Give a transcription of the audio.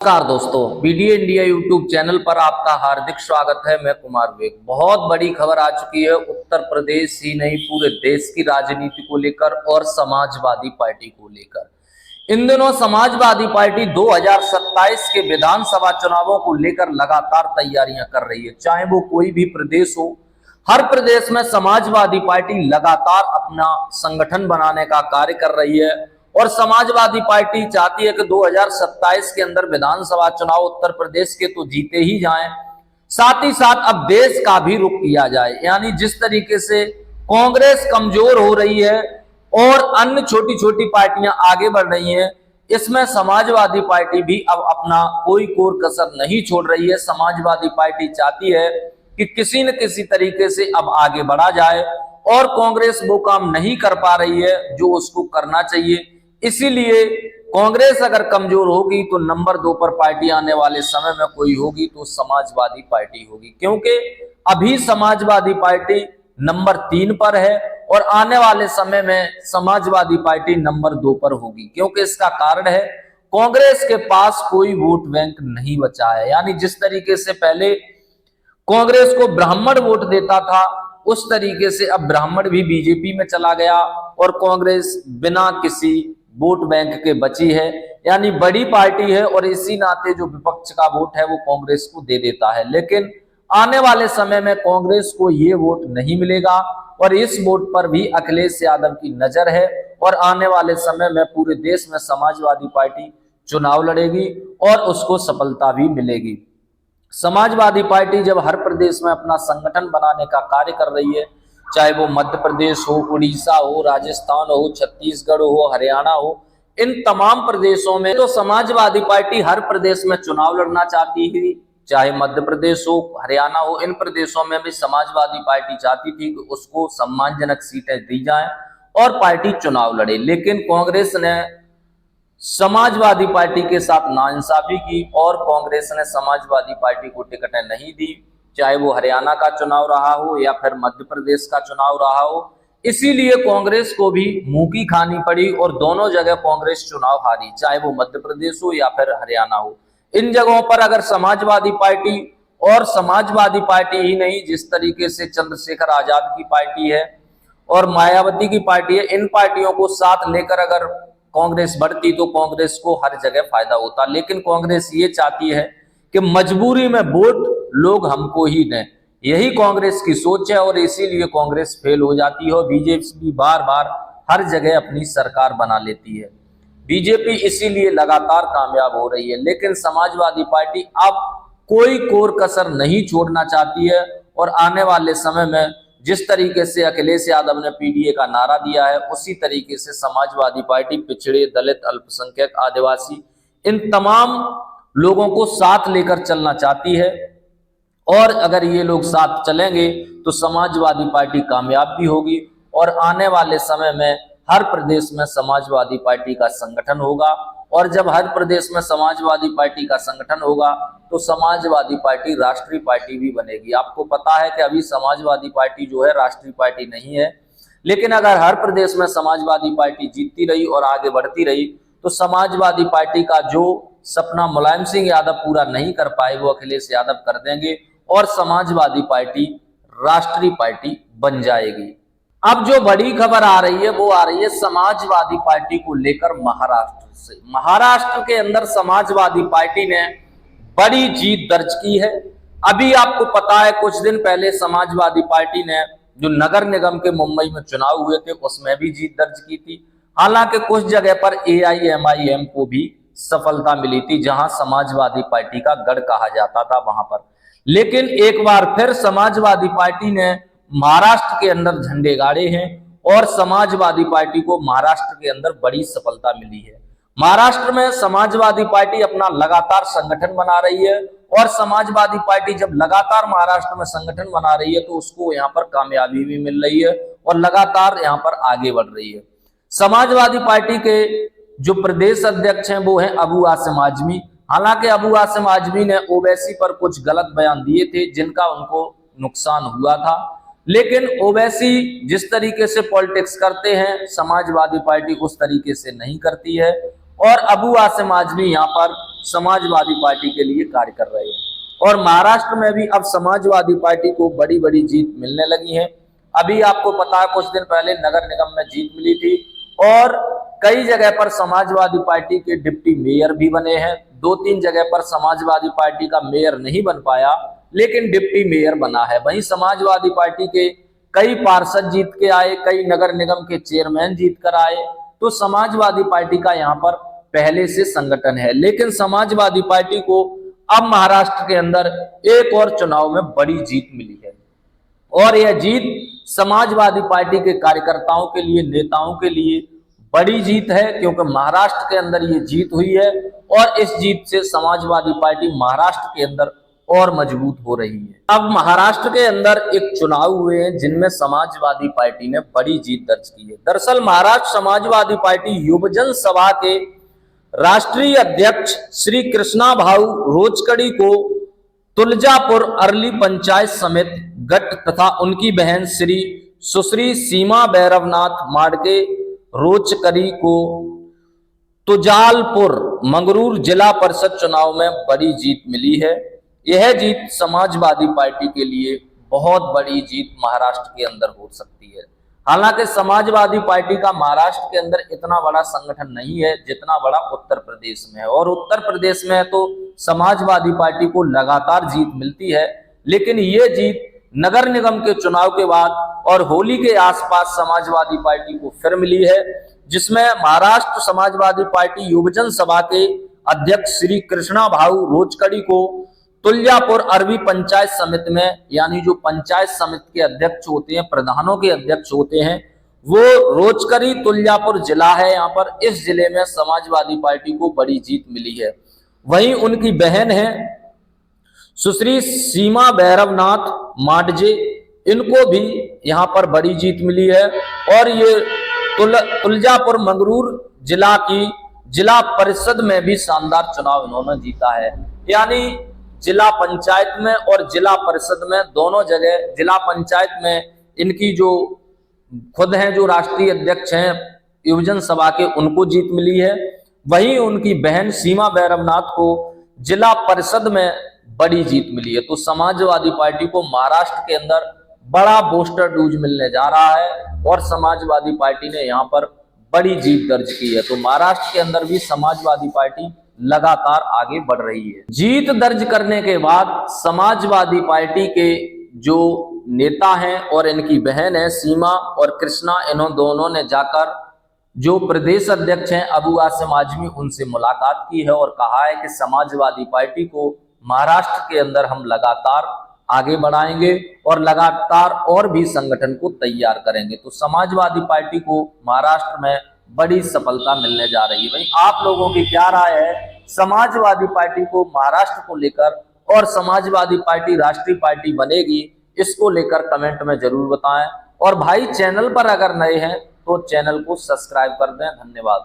नमस्कार दोस्तों, BDA India YouTube channel पर आपका हार्दिक स्वागत है। मैं कुमार विवेक। बहुत बड़ी खबर आ चुकी है उत्तर प्रदेश ही नहीं पूरे देश की राजनीति को लेकर और समाजवादी पार्टी को लेकर। इन दिनों समाजवादी पार्टी 2027 के विधानसभा चुनावों को लेकर लगातार तैयारियां कर रही है, चाहे वो कोई भी प्रदेश हो। हर प्रदेश में समाजवादी पार्टी लगातार अपना संगठन बनाने का कार्य कर रही है और समाजवादी पार्टी चाहती है कि 2027 के अंदर विधानसभा चुनाव उत्तर प्रदेश के तो जीते ही जाएं, साथ ही साथ अब देश का भी रुख किया जाए। यानी जिस तरीके से कांग्रेस कमजोर हो रही है और अन्य छोटी छोटी पार्टियां आगे बढ़ रही हैं, इसमें समाजवादी पार्टी भी अब अपना कोई कोर कसर नहीं छोड़ रही है। समाजवादी पार्टी चाहती है कि किसी न किसी तरीके से अब आगे बढ़ा जाए और कांग्रेस वो काम नहीं कर पा रही है जो उसको करना चाहिए। इसीलिए कांग्रेस अगर कमजोर होगी तो नंबर 2 पर पार्टी आने वाले समय में कोई होगी तो समाजवादी पार्टी होगी, क्योंकि अभी समाजवादी पार्टी नंबर 3 पर है और आने वाले समय में समाजवादी पार्टी नंबर 2 पर होगी। क्योंकि इसका कारण है कांग्रेस के पास कोई वोट बैंक नहीं बचा है। यानी जिस तरीके से पहले कांग्रेस को ब्राह्मण वोट देता था, उस तरीके से अब ब्राह्मण भी बीजेपी में चला गया और कांग्रेस बिना किसी वोट बैंक के बची है। यानी बड़ी पार्टी है और इसी नाते जो विपक्ष का वोट है वो कांग्रेस को दे देता है। लेकिन आने वाले समय में कांग्रेस को ये वोट नहीं मिलेगा और इस वोट पर भी अखिलेश यादव की नजर है और आने वाले समय में पूरे देश में समाजवादी पार्टी चुनाव लड़ेगी और उसको सफलता भी मिलेगी। समाजवादी पार्टी जब हर प्रदेश में अपना संगठन बनाने का कार्य कर रही है, चाहे वो मध्य प्रदेश हो, उड़ीसा हो, राजस्थान हो, छत्तीसगढ़ हो, हरियाणा हो, इन तमाम प्रदेशों में तो समाजवादी पार्टी हर प्रदेश में चुनाव लड़ना चाहती थी। चाहे मध्य प्रदेश हो, हरियाणा हो, इन प्रदेशों में भी समाजवादी पार्टी चाहती थी कि उसको सम्मानजनक सीटें दी जाएं और पार्टी चुनाव लड़े। लेकिन कांग्रेस ने समाजवादी पार्टी के साथ नाइंसाफी की और कांग्रेस ने समाजवादी पार्टी को टिकटें नहीं दी, चाहे वो हरियाणा का चुनाव रहा हो या फिर मध्य प्रदेश का चुनाव रहा हो। इसीलिए कांग्रेस को भी मुंह की खानी पड़ी और दोनों जगह कांग्रेस चुनाव हारी, चाहे वो मध्य प्रदेश हो या फिर हरियाणा हो। इन जगहों पर अगर समाजवादी पार्टी और समाजवादी पार्टी ही नहीं, जिस तरीके से चंद्रशेखर आजाद की पार्टी है और मायावती की पार्टी है, इन पार्टियों को साथ लेकर अगर कांग्रेस बढ़ती तो कांग्रेस को हर जगह फायदा होता। लेकिन कांग्रेस ये चाहती है कि मजबूरी में वोट लोग हमको ही दें, यही कांग्रेस की सोच है और इसीलिए कांग्रेस फेल हो जाती है और बीजेपी बार बार हर जगह अपनी सरकार बना लेती है। बीजेपी इसीलिए लगातार कामयाब हो रही है। लेकिन समाजवादी पार्टी अब कोई कोर कसर नहीं छोड़ना चाहती है और आने वाले समय में जिस तरीके से अखिलेश यादव ने पीडीए का नारा दिया है, उसी तरीके से समाजवादी पार्टी पिछड़े, दलित, अल्पसंख्यक, आदिवासी, इन तमाम लोगों को साथ लेकर चलना चाहती है। और अगर ये लोग साथ चलेंगे तो समाजवादी पार्टी कामयाब भी होगी और आने वाले समय में हर प्रदेश में समाजवादी पार्टी का संगठन होगा। और जब हर प्रदेश में समाजवादी पार्टी का संगठन होगा तो समाजवादी पार्टी राष्ट्रीय पार्टी भी बनेगी। आपको पता है कि अभी समाजवादी पार्टी जो है राष्ट्रीय पार्टी नहीं है, लेकिन अगर हर प्रदेश में समाजवादी पार्टी जीतती रही और आगे बढ़ती रही तो समाजवादी पार्टी का जो सपना मुलायम सिंह यादव पूरा नहीं कर पाए वो अखिलेश यादव कर देंगे और समाजवादी पार्टी राष्ट्रीय पार्टी बन जाएगी। अब जो बड़ी खबर आ रही है वो आ रही है समाजवादी पार्टी को लेकर महाराष्ट्र से। महाराष्ट्र के अंदर समाजवादी पार्टी ने बड़ी जीत दर्ज की है। अभी आपको पता है कुछ दिन पहले समाजवादी पार्टी ने जो नगर निगम के मुंबई में चुनाव हुए थे उसमें भी जीत दर्ज की थी। हालांकि कुछ जगह पर AIMIM को भी सफलता मिली थी जहां समाजवादी पार्टी का गढ़ कहा जाता था वहां पर। लेकिन एक बार फिर समाजवादी पार्टी ने महाराष्ट्र के अंदर झंडे गाड़े हैं और समाजवादी पार्टी को महाराष्ट्र के अंदर बड़ी सफलता मिली है। महाराष्ट्र में समाजवादी पार्टी अपना लगातार संगठन बना रही है और समाजवादी पार्टी जब लगातार महाराष्ट्र में संगठन बना रही है तो उसको यहाँ पर कामयाबी भी मिल रही है और लगातार यहाँ पर आगे बढ़ रही है। समाजवादी पार्टी के जो प्रदेश अध्यक्ष हैं वो हैं अबू आसिम आजमी। हालांकि अबू आसिम आजमी ने ओवैसी पर कुछ गलत बयान दिए थे जिनका उनको नुकसान हुआ था, लेकिन ओवैसी जिस तरीके से पॉलिटिक्स करते हैं समाजवादी पार्टी उस तरीके से नहीं करती है और अबू आसिम आजमी यहाँ पर समाजवादी पार्टी के लिए कार्य कर रहे हैं। और महाराष्ट्र में भी अब समाजवादी पार्टी को बड़ी बड़ी जीत मिलने लगी है। अभी आपको पता है कुछ दिन पहले नगर निगम में जीत मिली थी और कई जगह पर समाजवादी पार्टी के डिप्टी मेयर भी बने हैं। 2-3 जगह पर समाजवादी पार्टी का मेयर नहीं बन पाया लेकिन डिप्टी मेयर बना है। वहीं समाजवादी पार्टी के कई पार्षद जीत के आए, कई नगर निगम के चेयरमैन जीत कर आए। तो समाजवादी पार्टी का यहाँ पर पहले से संगठन है। लेकिन समाजवादी पार्टी को अब महाराष्ट्र के अंदर एक और चुनाव में बड़ी जीत मिली है और यह जीत समाजवादी पार्टी के कार्यकर्ताओं के लिए, नेताओं के लिए बड़ी जीत है, क्योंकि महाराष्ट्र के अंदर ये जीत हुई है और इस जीत से समाजवादी पार्टी महाराष्ट्र के अंदर और मजबूत हो रही है। अब महाराष्ट्र के अंदर एक चुनाव हुए हैं जिनमें समाजवादी पार्टी ने बड़ी जीत दर्ज की है। दरअसल महाराष्ट्र समाजवादी पार्टी युवजन सभा के राष्ट्रीय अध्यक्ष श्री कृष्णा भाऊ रोचकड़ी को तुलजापुर अर्ली पंचायत समिति गट तथा उनकी बहन श्री सुश्री सीमा भैरवनाथ माडके रोचकड़ी को तुजालपुर मंगरूर जिला परिषद चुनाव में बड़ी जीत मिली है। यह जीत समाजवादी पार्टी के लिए बहुत बड़ी जीत महाराष्ट्र के अंदर हो सकती है। हालांकि समाजवादी पार्टी का महाराष्ट्र के अंदर इतना बड़ा संगठन नहीं है जितना बड़ा उत्तर प्रदेश में है और उत्तर प्रदेश में तो समाजवादी पार्टी को लगातार जीत मिलती है। लेकिन ये जीत नगर निगम के चुनाव के बाद और होली के आसपास समाजवादी पार्टी को फिर मिली है, जिसमें महाराष्ट्र समाजवादी पार्टी युवजन सभा के अध्यक्ष श्री कृष्णा भाऊ रोचकड़ी को तुलजापुर अरबी पंचायत समिति में, यानी जो पंचायत समिति के अध्यक्ष होते हैं, प्रधानों के अध्यक्ष होते हैं, वो रोचकड़ी तुलजापुर जिला है, यहाँ पर इस जिले में समाजवादी पार्टी को बड़ी जीत मिली है। वहीं उनकी बहन है सुश्री सीमा भैरवनाथ माडजे, इनको भी यहाँ पर बड़ी जीत मिली है और ये तुलजापुर मंगरूर जिला की जिला परिषद में भी शानदार चुनाव इन्होंने जीता है। यानी जिला पंचायत में और जिला परिषद में दोनों जगह, जिला पंचायत में इनकी जो खुद हैं, जो राष्ट्रीय अध्यक्ष हैं युवजन सभा के, उनको जीत मिली है। वहीं उनकी बहन सीमा भैरवनाथ को जिला परिषद में बड़ी जीत मिली है। तो समाजवादी पार्टी को महाराष्ट्र के अंदर बड़ा बूस्टर डोज मिलने जा रहा है और समाजवादी पार्टी ने यहाँ पर बड़ी जीत दर्ज की है। तो महाराष्ट्र के अंदर भी समाजवादी पार्टी लगातार आगे बढ़ रही है। जीत दर्ज करने के बाद समाजवादी पार्टी के जो नेता हैं और इनकी बहन है सीमा और कृष्णा, इन्होंने दोनों ने जाकर जो प्रदेश अध्यक्ष हैं अबू आसिम आजमी, उनसे मुलाकात की है और कहा है कि समाजवादी पार्टी को महाराष्ट्र के अंदर हम लगातार आगे बढ़ाएंगे और लगातार और भी संगठन को तैयार करेंगे। तो समाजवादी पार्टी को महाराष्ट्र में बड़ी सफलता मिलने जा रही है। भाई आप लोगों की क्या राय है समाजवादी पार्टी को महाराष्ट्र को लेकर, और समाजवादी पार्टी राष्ट्रीय पार्टी बनेगी इसको लेकर कमेंट में जरूर बताएं। और भाई चैनल पर अगर नए हैं तो चैनल को सब्सक्राइब कर दें। धन्यवाद।